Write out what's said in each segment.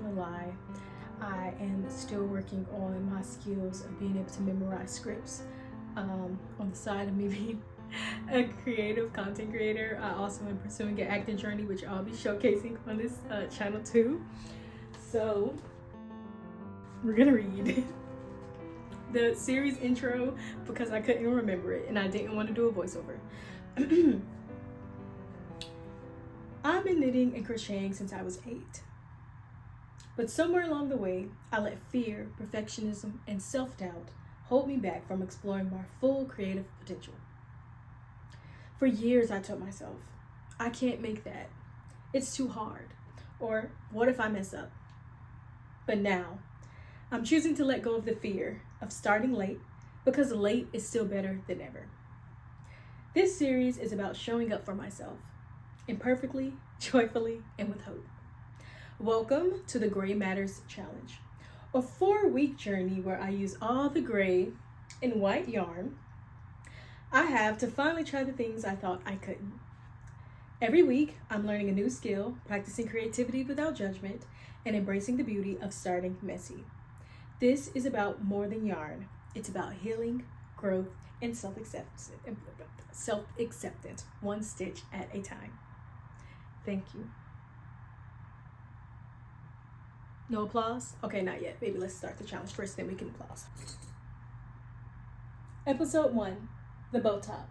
gonna lie, I am still working on my skills of being able to memorize scripts. On the side of me being a creative content creator, I also am pursuing an acting journey, which I'll be showcasing on this channel too. So we're gonna read the series intro because I couldn't remember it and I didn't want to do a voiceover. I've been knitting and crocheting since I was 8. But somewhere along the way, I let fear, perfectionism, and self-doubt hold me back from exploring my full creative potential. For years, I told myself, I can't make that. It's too hard. Or what if I mess up? But now, I'm choosing to let go of the fear of starting late because late is still better than ever. This series is about showing up for myself, imperfectly, joyfully, and with hope. Welcome to the Gray Matters Challenge, a 4-week journey where I use all the gray and white yarn I have to finally try the things I thought I couldn't. Every week, I'm learning a new skill, practicing creativity without judgment, and embracing the beauty of starting messy. This is about more than yarn. It's about healing, growth, and self-acceptance, one stitch at a time. Thank you. No applause? Okay, not yet. Maybe let's start the challenge first, then we can applause. Episode 1, the bow top.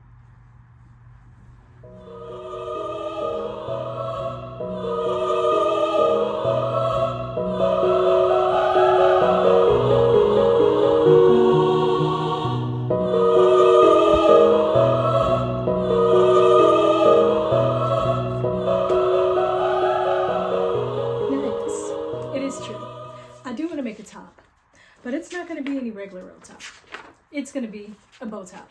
But it's not going to be any regular roll top. It's going to be a bow top.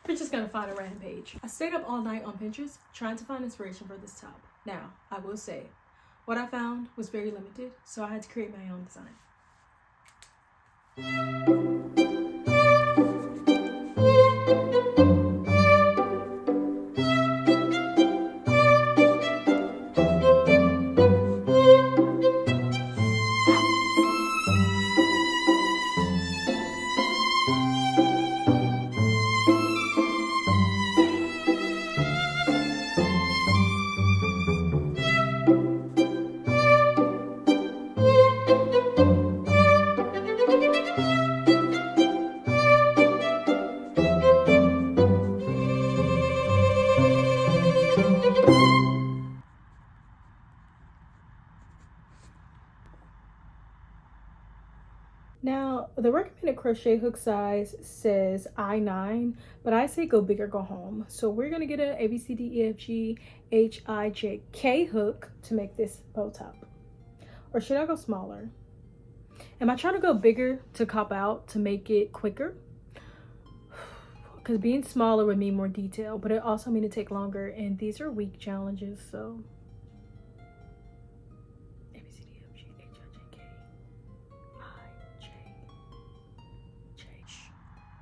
We're just going to find a random page. I stayed up all night on Pinterest trying to find inspiration for this top. Now, I will say, what I found was very limited, so I had to create my own design. Now, the recommended crochet hook size says I9, but I say go big or go home. So we're gonna get an ABCDEFGHIJK hook to make this bow top. Or should I go smaller? Am I trying to go bigger to cop out to make it quicker? Because being smaller would mean more detail, but it also mean to take longer, and these are week challenges, so.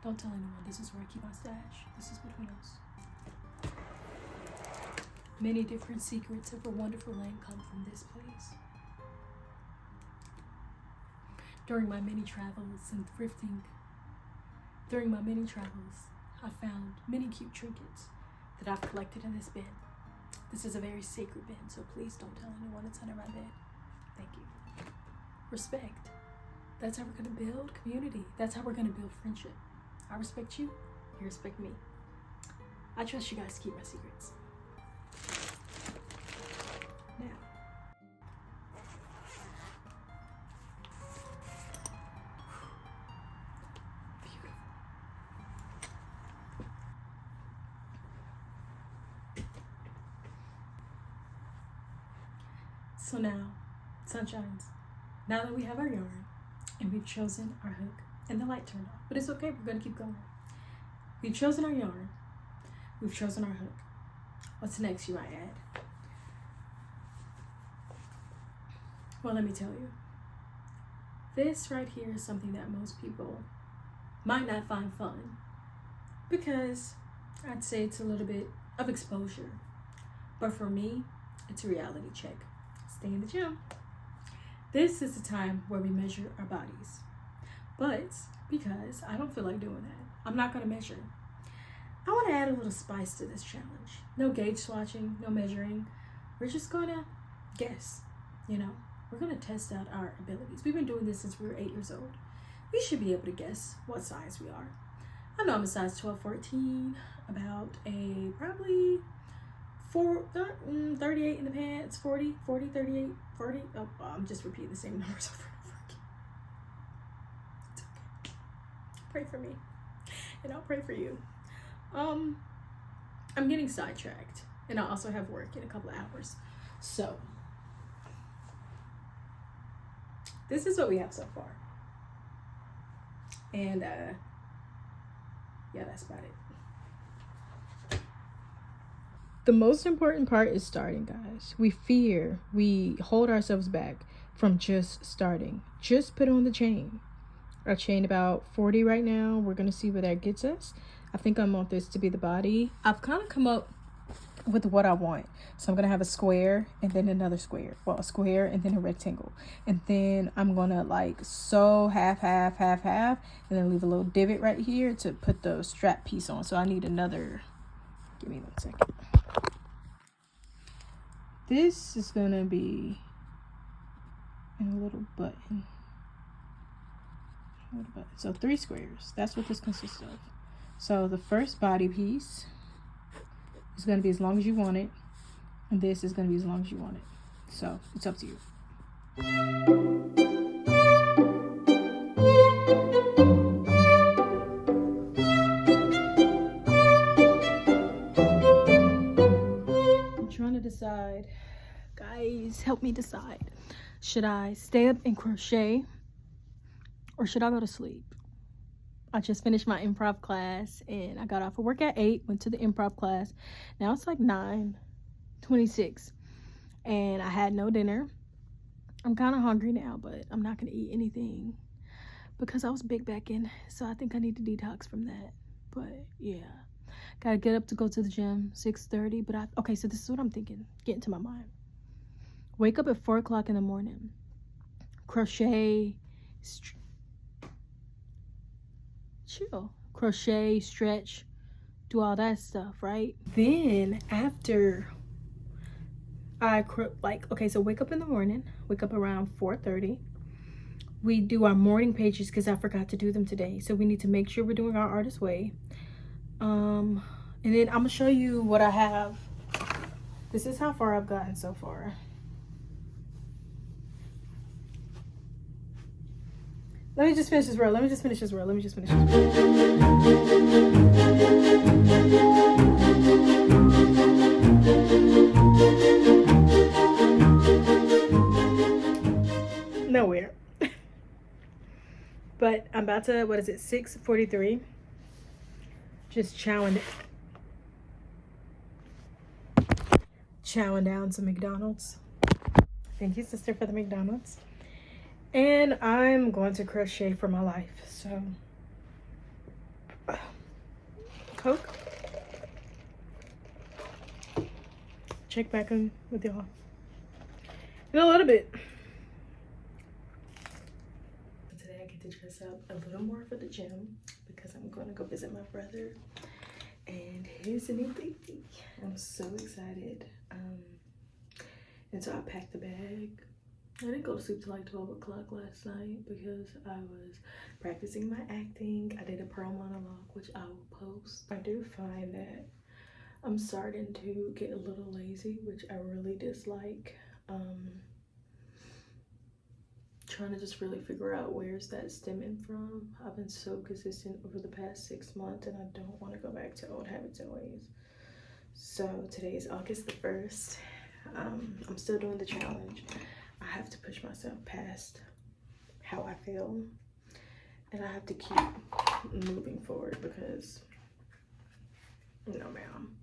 Don't tell anyone, this is where I keep my stash. This is between us. Many different secrets of a wonderful land come from this place. During my many travels and thrifting, I found many cute trinkets that I've collected in this bin. This is a very sacred bin, so please don't tell anyone it's under my bed. Thank you. Respect. That's how we're gonna build community. That's how we're gonna build friendship. I respect you, you respect me. I trust you guys to keep my secrets. Now. Beautiful. So now, sunshines. Now that we have our yarn and we've chosen our hook, and the light turned off, but it's okay, we're gonna keep going. We've chosen our yarn, we've chosen our hook. What's next, you might add? Well, let me tell you. This right here is something that most people might not find fun because I'd say it's a little bit of exposure. But for me, it's a reality check. Stay in the gym. This is the time where we measure our bodies. But because I don't feel like doing that, I'm not going to measure. I want to add a little spice to this challenge. No gauge swatching, no measuring. We're just going to guess, you know. We're going to test out our abilities. We've been doing this since we were 8 years old. We should be able to guess what size we are. I know I'm a size 12, 14, about a probably 38 in the pants, 40, 38, 40. Oh, I'm just repeating the same numbers over and over again. It's okay. Pray for me, and I'll pray for you. I'm getting sidetracked, and I also have work in a couple of hours. So, this is what we have so far. And, yeah, that's about it. The most important part is starting, guys. We hold ourselves back from just starting. Just put on the chain. Our chain about 40 right now. We're going to see where that gets us. I think I want this to be the body. I've kind of come up with what I want. So I'm going to have a square and then another square. Well, a square and then a rectangle. And then I'm going to like sew half, and then leave a little divot right here to put the strap piece on. So I need another, give me 1 second. This is going to be in a little button. So 3 squares. That's what this consists of. So the first body piece is going to be as long as you want it. And this is going to be as long as you want it. So it's up to you. I'm trying to decide. Guys, help me decide. Should I stay up and crochet? Or should I go to sleep? I just finished my improv class and I got off of work at 8, went to the improv class. Now it's like 9:26 and I had no dinner. I'm kind of hungry now, but I'm not going to eat anything because I was big backing. So I think I need to detox from that. But yeah, got to get up to go to the gym 6:30. But okay, so this is what I'm thinking. Get into my mind. Wake up at 4 o'clock in the morning. Crochet, chill, crochet, stretch, do all that stuff, right? Then after I so wake up in the morning, wake up around 4:30. We do our morning pages because I forgot to do them today, so we need to make sure we're doing our artist way. And then I'm gonna show you what I have. This is how far I've gotten so far. Let me just finish this row. Nowhere. But I'm about to, 6:43. Just chowing down some McDonald's. Thank you, sister, for the McDonald's. And I'm going to crochet for my life. So, Coke. Check back in with y'all in a little bit. Today I get to dress up a little more for the gym because I'm going to go visit my brother and his new baby. I'm so excited. And so I packed the bag. I didn't go to sleep till like 12 o'clock last night because I was practicing my acting. I did a pearl monologue, which I will post. I do find that I'm starting to get a little lazy, which I really dislike. Trying to just really figure out where's that stemming from. I've been so consistent over the past 6 months and I don't want to go back to old habits and ways. So today is August the 1st. I'm still doing the challenge. I have to push myself past how I feel, and I have to keep moving forward because, no ma'am,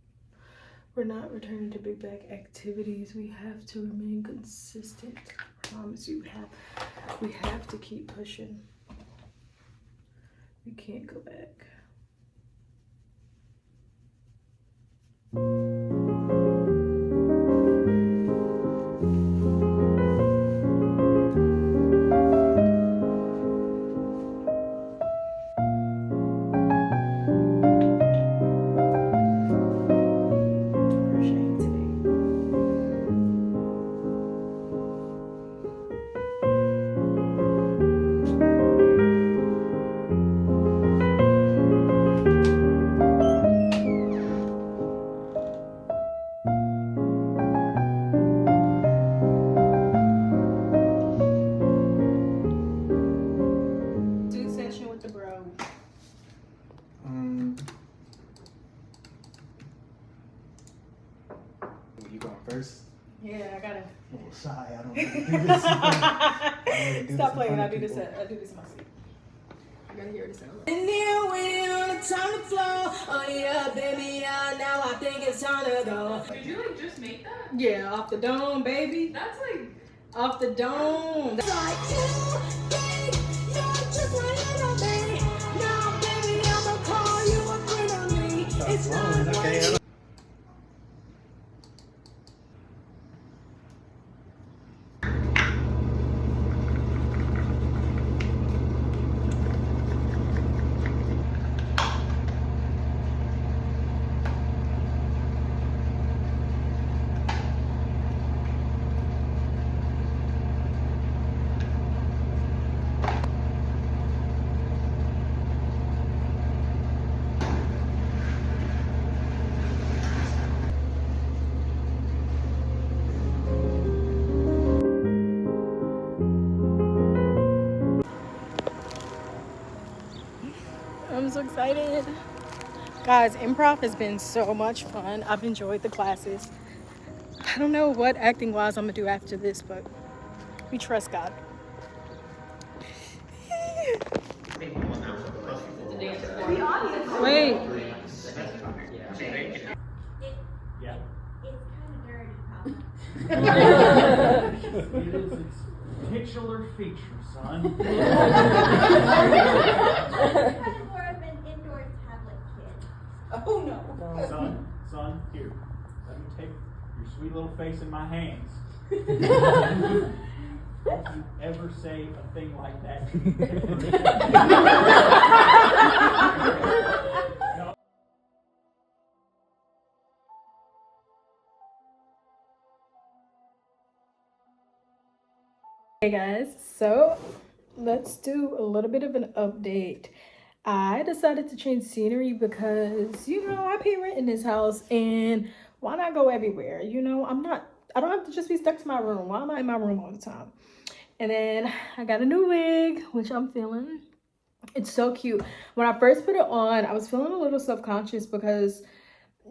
we're not returning to big back activities. We have to remain consistent. I promise you, we have to keep pushing. You can't go back. Yeah, I gotta. A little shy. I don't really do this. Stop playing. I do this in my sleep. I gotta hear this out. And then waiting on the time to flow. Oh yeah, baby, yeah. Now I think it's time to go. Did you like just make that? Yeah, off the dome, baby. That's like off the dome. Like you, babe, you're just my little baby. Now, baby, I'ma call you a friend of me. It's not Okay. I'm so excited. Guys, improv has been so much fun. I've enjoyed the classes. I don't know what acting wise I'm gonna do after this, but we trust God. Wait. Yeah. It's kind of dirty, probably. It is its titular feature, son. I'm kind of more of an indoor tablet kid. oh no. Son, here. Let me take your sweet little face in my hands. Don't you ever say a thing like that to me. No. Hey guys, so let's do a little bit of an update. I decided to change scenery because, I pay rent in this house and why not go everywhere? I don't have to just be stuck to my room. Why am I in my room all the time? And then I got a new wig, which I'm feeling. It's so cute. When I first put it on, I was feeling a little self-conscious because,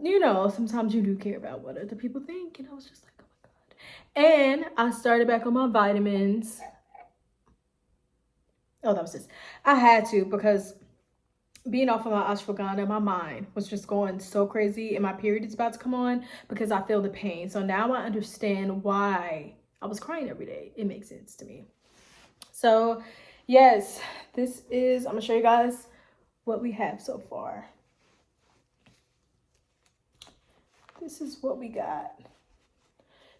sometimes you do care about what other people think. And I was just like, oh my God. And I started back on my vitamins. Oh, that was this. I had to because being off of my ashwagandha, my mind was just going so crazy and my period is about to come on because I feel the pain. So now I understand why I was crying every day. It makes sense to me. So yes, I'm gonna show you guys what we have so far. This is what we got.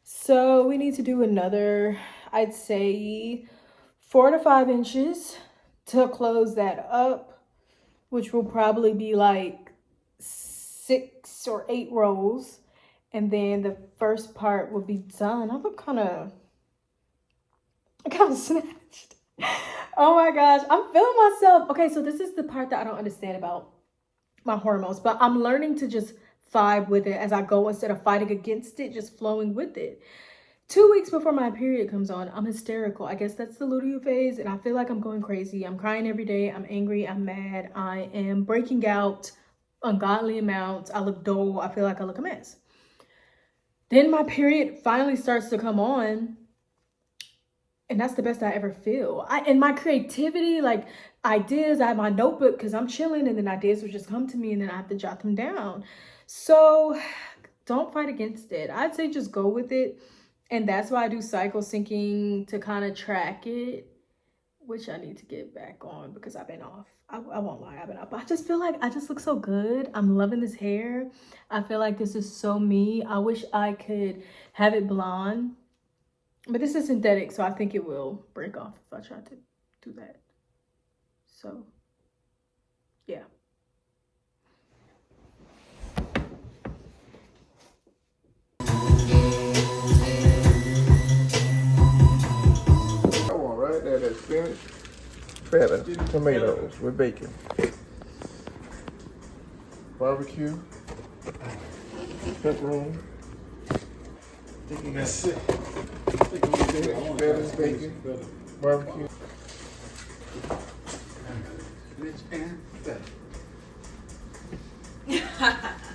So we need to do another, I'd say 4 to 5 inches to close that up, which will probably be like 6 or 8 rows. And then the first part will be done. I look kind of snatched. Oh my gosh, I'm feeling myself. Okay, so this is the part that I don't understand about my hormones, but I'm learning to just vibe with it as I go instead of fighting against it, just flowing with it. 2 weeks before my period comes on, I'm hysterical. I guess that's the luteal phase, and I feel like I'm going crazy. I'm crying every day. I'm angry. I'm mad. I am breaking out ungodly amounts. I look dull. I feel like I look a mess. Then my period finally starts to come on, and that's the best I ever feel. And my creativity, like ideas, I have my notebook because I'm chilling, and then ideas will just come to me, and then I have to jot them down. So don't fight against it. I'd say just go with it. And that's why I do cycle syncing to kind of track it. which I need to get back on because I've been off. I won't lie, I've been off. But I just feel like I just look so good. I'm loving this hair. I feel like this is so me. I wish I could have it blonde, but this is synthetic, so I think it will break off if I try to do that. So, yeah. Right there, that's spinach, feta, tomatoes with bacon, barbecue, pepperoni, feta, bacon, barbecue.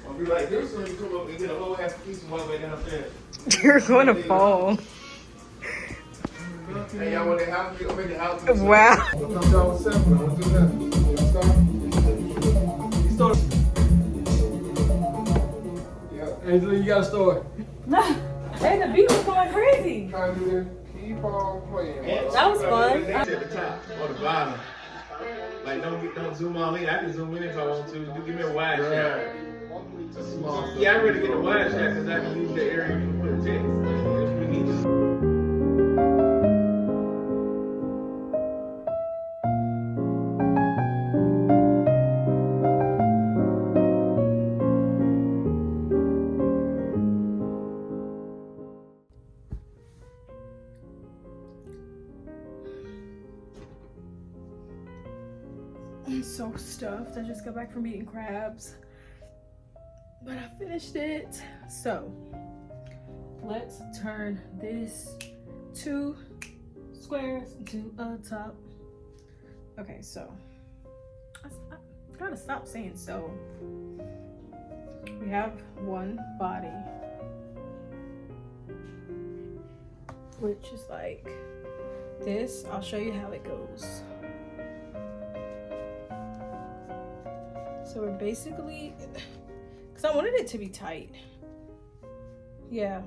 I'll be like this when you come up and get a whole half piece of one way downstairs. You're going to fall. Hey, y'all want the house? We gonna make the house. Wow. We'll come down with 7. We'll do that. You start. Yeah. Angela, you got a story. Hey, the beat was going crazy. Try to do this. Keep on playing. That was fun. At the top or the bottom. Like don't zoom all in. I can zoom in if I want to. You give me a wide shot. A small. Yeah, I really get a wide shot because I can use the area for the text. If we need to. I'm so stuffed. I just got back from eating crabs, but I finished it. So let's turn this 2 squares into a top. Okay, so I gotta stop saying so. We have one body, which is like this. I'll show you how it goes. So we're basically, because I wanted it to be tight. Yeah,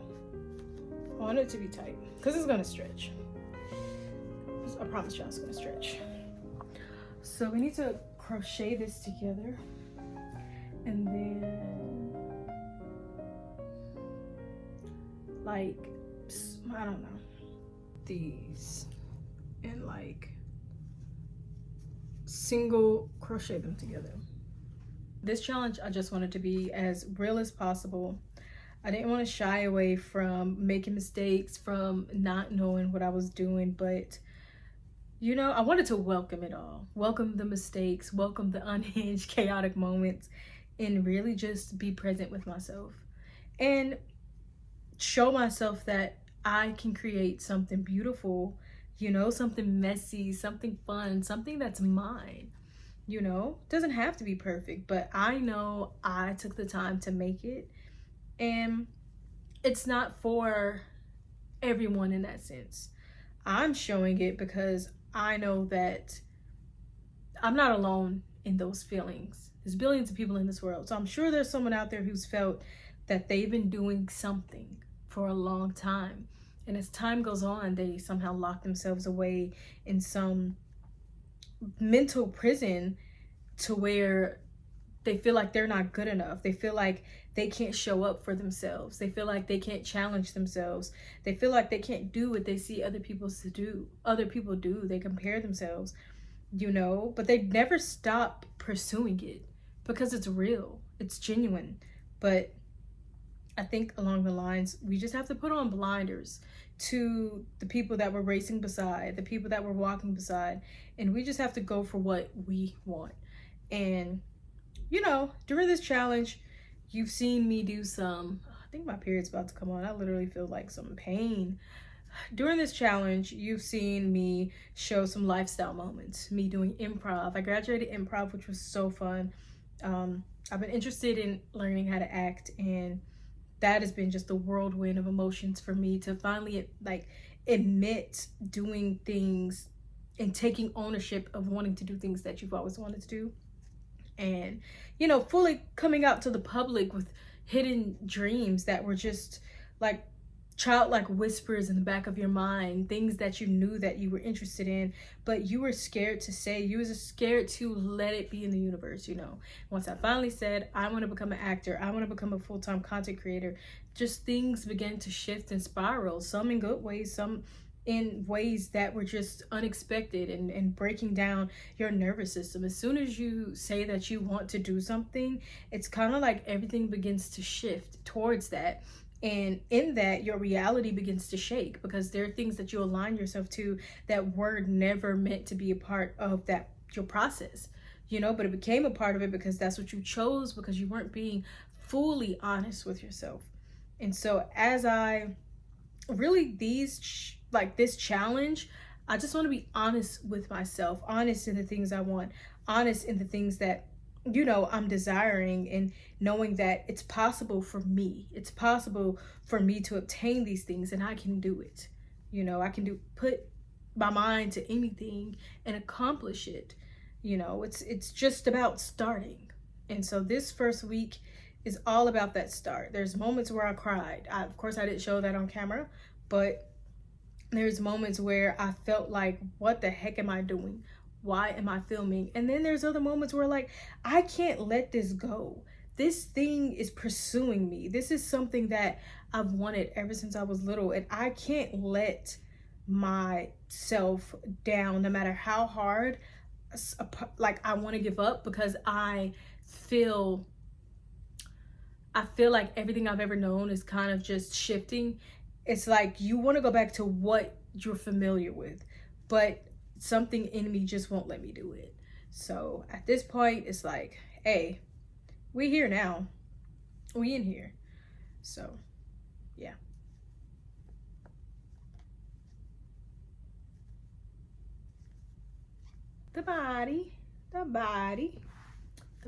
I want it to be tight because it's gonna stretch. I promise y'all it's gonna stretch. So we need to crochet this together, and then like, I don't know, these, and like single crochet them together. This challenge, I just wanted to be as real as possible. I didn't want to shy away from making mistakes, from not knowing what I was doing, but you know, I wanted to welcome it all. Welcome the mistakes, welcome the unhinged, chaotic moments, and really just be present with myself. And show myself that I can create something beautiful, you know, something messy, something fun, something that's mine. You know, doesn't have to be perfect, but I know I took the time to make it, and it's not for everyone in that sense. I'm showing it because I know that I'm not alone in those feelings. There's billions of people in this world, so I'm sure there's someone out there who's felt that they've been doing something for a long time, and as time goes on, they somehow lock themselves away in some mental prison to where they feel like they're not good enough. They feel like they can't show up for themselves. They feel like they can't challenge themselves. They feel like they can't do what they see other people do. Other people do. They compare themselves, you know, but they never stop pursuing it because it's real. It's genuine. But I think along the lines, we just have to put on blinders to the people that we're racing beside, the people that we're walking beside, and we just have to go for what we want. And you know, during this challenge, you've seen me do some, I think my period's about to come on. I literally feel like some pain. During this challenge, you've seen me show some lifestyle moments, me doing improv. I graduated improv, which was so fun. I've been interested in learning how to act, and that has been just a whirlwind of emotions for me to finally like admit doing things and taking ownership of wanting to do things that you've always wanted to do. And, you know, fully coming out to the public with hidden dreams that were just like childlike whispers in the back of your mind, things that you knew that you were interested in, but you were scared to say. You was scared to let it be in the universe, you know. Once I finally said, I want to become an actor, I want to become a full-time content creator, just things began to shift and spiral, some in good ways, some in ways that were just unexpected, and breaking down your nervous system. As soon as you say that you want to do something, it's kind of like everything begins to shift towards that. And in that, your reality begins to shake, because there are things that you align yourself to that were never meant to be a part of that your process, you know, but it became a part of it because that's what you chose, because you weren't being fully honest with yourself. And so as I really this challenge, I just want to be honest with myself, honest in the things I want, honest in the things that, you know, I'm desiring, and knowing that it's possible for me. It's possible for me to obtain these things, and I can do it. You know, I can put my mind to anything and accomplish it. You know, it's just about starting. And so this first week is all about that start. There's moments where I cried. Of course, I didn't show that on camera, but there's moments where I felt like, what the heck am I doing? Why am I filming? And then there's other moments where, like, I can't let this go. This thing is pursuing me. This is something that I've wanted ever since I was little, and I can't let myself down, no matter how hard like I want to give up, because I feel like everything I've ever known is kind of just shifting. It's like you want to go back to what you're familiar with, but something in me just won't let me do it. So at this point, it's like, hey, we here now. We in here. So, yeah. The body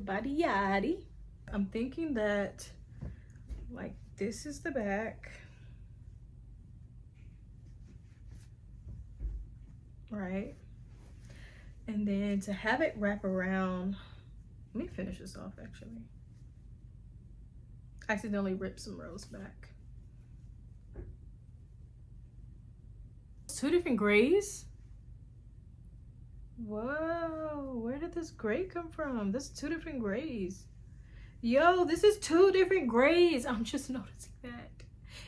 yaddy. I'm thinking that, like, this is the back, right? And then to have it wrap around, let me finish this off actually. I accidentally ripped some rows back. 2 different grays? Whoa, where did this gray come from? This is 2 different grays. Yo, this is 2 different grays. I'm just noticing that.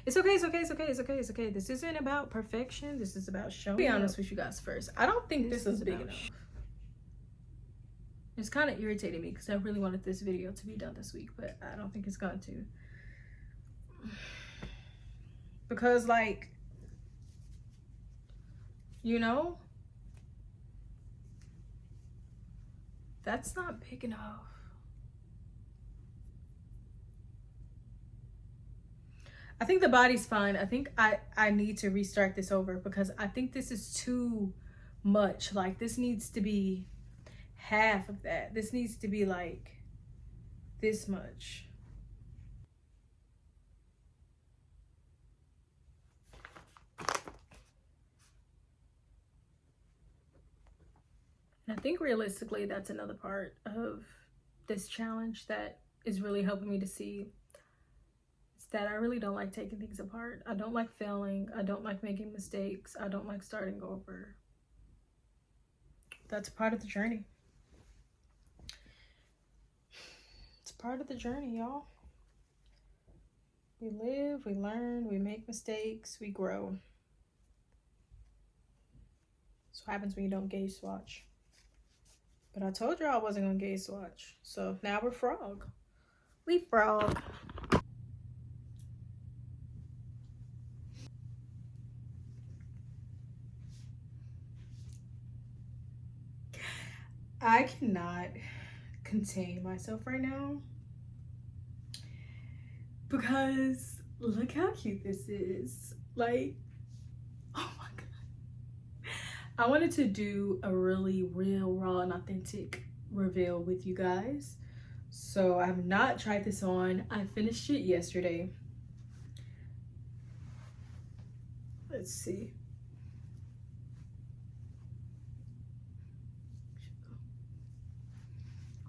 It's okay, it's okay, it's okay, it's okay, it's okay. This isn't about perfection. This is about showing. I'll be honest with you guys first. I don't think this is big enough. It's kind of irritating me because I really wanted this video to be done this week, but I don't think it's going to. Because, like, you know, that's not big enough. I think the body's fine. I think I need to restart this over, because I think this is too much. Like, this needs to be half of that. This needs to be like this much. And I think realistically, that's another part of this challenge that is really helping me to see that I really don't like taking things apart. I don't like failing. I don't like making mistakes. I don't like starting over. That's part of the journey. It's part of the journey, y'all. We live, we learn, we make mistakes, we grow. That's what happens when you don't gaze swatch. But I told you I wasn't gonna gaze swatch. So now we're frog. We frog. I cannot contain myself right now, because look how cute this is. Like, oh my god. I wanted to do a really real, raw, and authentic reveal with you guys. So I have not tried this on. I finished it yesterday. Let's see.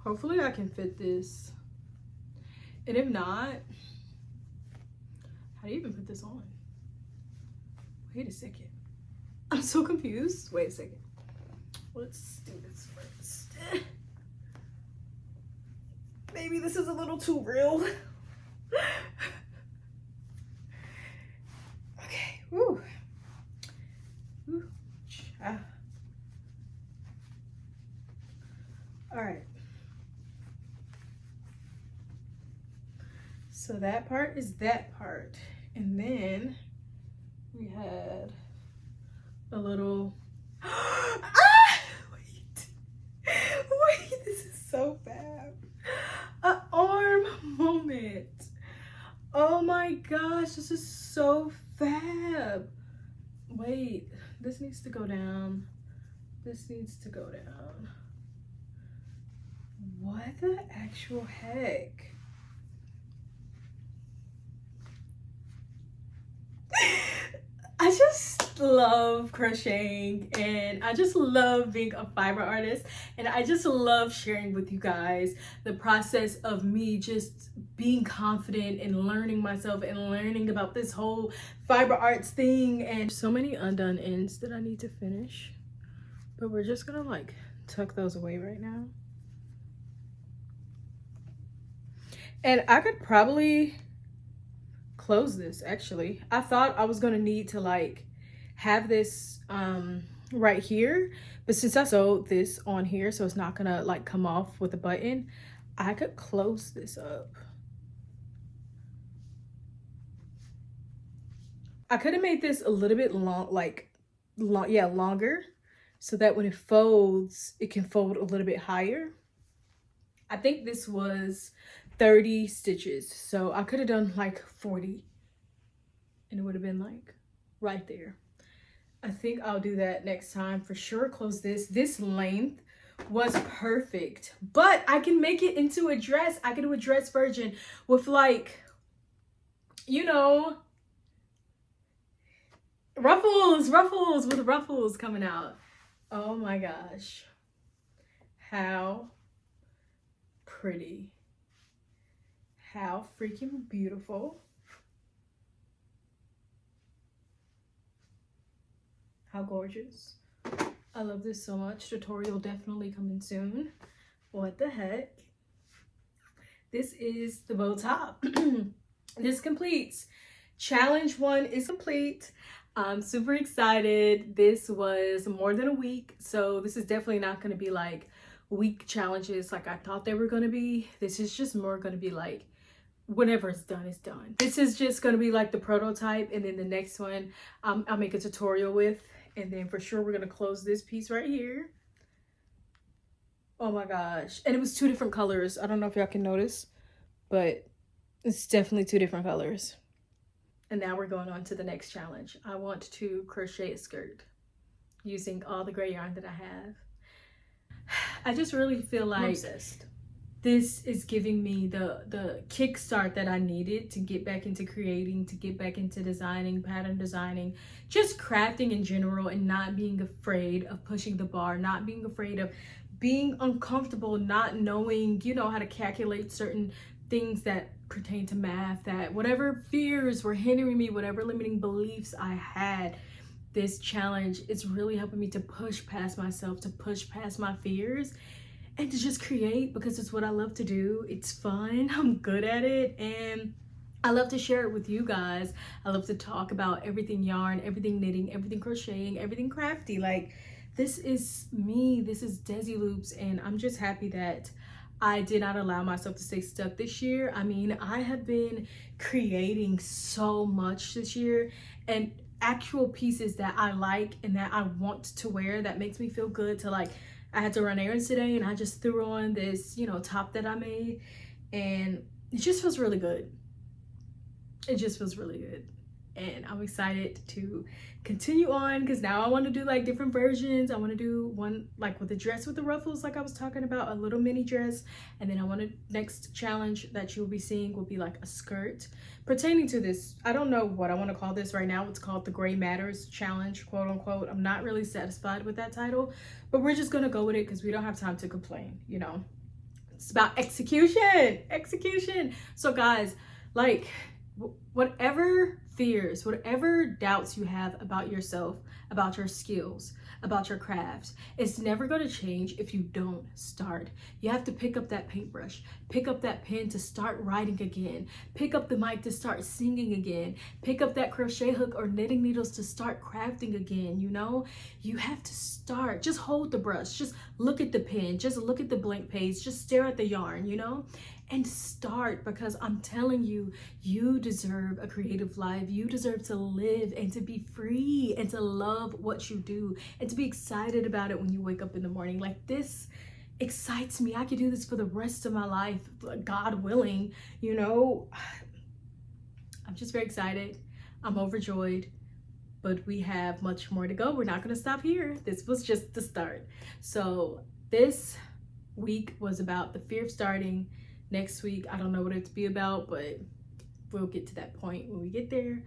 Hopefully I can fit this. And if not, how do you even put this on? Wait a second. I'm so confused. Wait a second. Let's do this first. Maybe this is a little too real. Okay. Woo. Woo. Ah. All right. So that part is that part. And then we had a little wait, this is so bad. An arm moment. Oh my gosh, this is so fab. Wait, this needs to go down. This needs to go down. What the actual heck? I just love crocheting, and I just love being a fiber artist, and I just love sharing with you guys the process of me just being confident and learning myself and learning about this whole fiber arts thing. And so many undone ends that I need to finish, but we're just gonna like tuck those away right now. And I could probably close this. Actually, I thought I was gonna need to like have this right here, but since I sewed this on here so it's not gonna like come off with a button, I could close this up. I could have made this a little bit longer, so that when it folds, it can fold a little bit higher. I think this was 30 stitches, so I could have done like 40 and it would have been like right there. I think I'll do that next time for sure. Close this. This length was perfect, but I can make it into a dress. I can do a dress version with like, you know, ruffles with ruffles coming out. Oh my gosh, how pretty. How freaking beautiful. How gorgeous. I love this so much. Tutorial definitely coming soon. What the heck? This is the bow top. This completes. Challenge 1 is complete. I'm super excited. This was more than a week, so this is definitely not going to be like week challenges like I thought they were going to be. This is just more going to be like whenever it's done, it's done. This is just going to be like the prototype, and then the next one I'll make a tutorial with, and then for sure we're going to close this piece right here. Oh my gosh. And it was 2 different colors. I don't know if y'all can notice, but it's definitely 2 different colors. And now we're going on to the next challenge. I want to crochet a skirt using all the gray yarn that I have. I just really feel like I'm obsessed. This is giving me the kickstart that I needed to get back into creating, to get back into designing, pattern designing, just crafting in general, and not being afraid of pushing the bar, not being afraid of being uncomfortable, not knowing, you know, how to calculate certain things that pertain to math, that whatever fears were hindering me, whatever limiting beliefs I had, this challenge is really helping me to push past myself, to push past my fears, and to just create, because it's what I love to do. It's fun, I'm good at it, and I love to share it with you guys. I love to talk about everything yarn, everything knitting, everything crocheting, everything crafty. Like, this is me, this is Desi Loops, and I'm just happy that I did not allow myself to stay stuck this year. I mean, I have been creating so much this year, and actual pieces that I like and that I want to wear, that makes me feel good. To like, I had to run errands today and I just threw on this, you know, top that I made, and it just feels really good. It just feels really good. And I'm excited to continue on, because now I want to do like different versions. I want to do one like with a dress with the ruffles, like I was talking about, a little mini dress. And then I want to, next challenge that you'll be seeing will be like a skirt pertaining to this. I don't know what I want to call this right now. It's called the Gray Matters Challenge, quote unquote. I'm not really satisfied with that title, but we're just gonna go with it because we don't have time to complain, you know. It's about execution. So guys, like, whatever fears, whatever doubts you have about yourself, about your skills, about your craft, it's never going to change if you don't start. You have to pick up that paintbrush, pick up that pen to start writing again, pick up the mic to start singing again, pick up that crochet hook or knitting needles to start crafting again. You know, you have to start. Just hold the brush, just look at the pen, just look at the blank page, just stare at the yarn, you know, and start, because I'm telling you, you deserve a creative life. You deserve to live and to be free and to love what you do and to be excited about it when you wake up in the morning. Like, this excites me. I could do this for the rest of my life, God willing, you know. I'm just very excited. I'm overjoyed, but we have much more to go. We're not going to stop here. This was just the start. So this week was about the fear of starting. Next week, I don't know what it's be about, but we'll get to that point when we get there.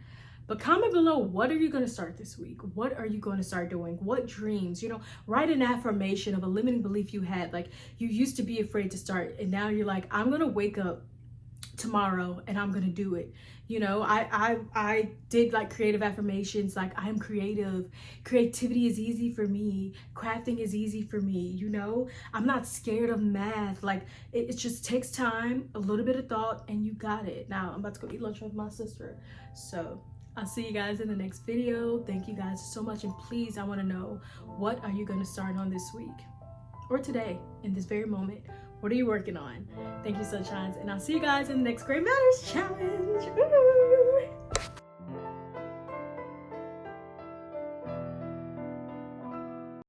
But comment below, what are you going to start this week? What are you going to start doing? What dreams? You know, write an affirmation of a limiting belief you had. Like, you used to be afraid to start, and now you're like, I'm going to wake up tomorrow and I'm going to do it. You know, I did like creative affirmations, like, I'm creative. Creativity is easy for me. Crafting is easy for me. You know, I'm not scared of math. Like, it just takes time, a little bit of thought, and you got it. Now I'm about to go eat lunch with my sister. So I'll see you guys in the next video. Thank you guys so much. And please, I want to know, what are you going to start on this week or today in this very moment? What are you working on? Thank you, sunshines, and I'll see you guys in the next Great Matters challenge. Woo!